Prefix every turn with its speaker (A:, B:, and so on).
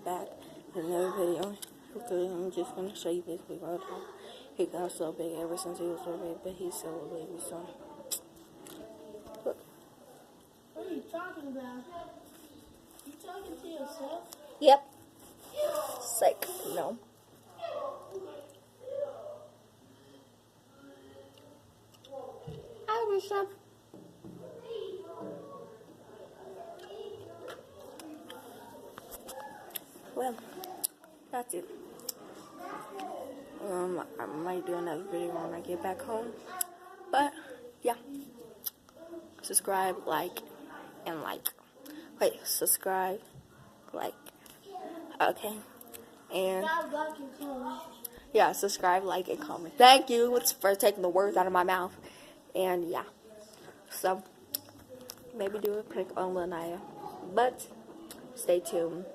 A: back in another video. Okay, I'm just gonna show you this big old dog. He got so big ever since he was so big, but he's still a baby, so. Look.
B: What are you talking about? You talking to yourself?
A: Yep. Psych. No. Hi, Bishop. Well, that's it. I might do another video when I get back home. But, yeah. Subscribe, like, and like. Wait, subscribe, like. Okay. And, yeah, subscribe, like, and comment. Thank you for taking the words out of my mouth. And, yeah. So, maybe do a prank on Lanaya. But, stay tuned.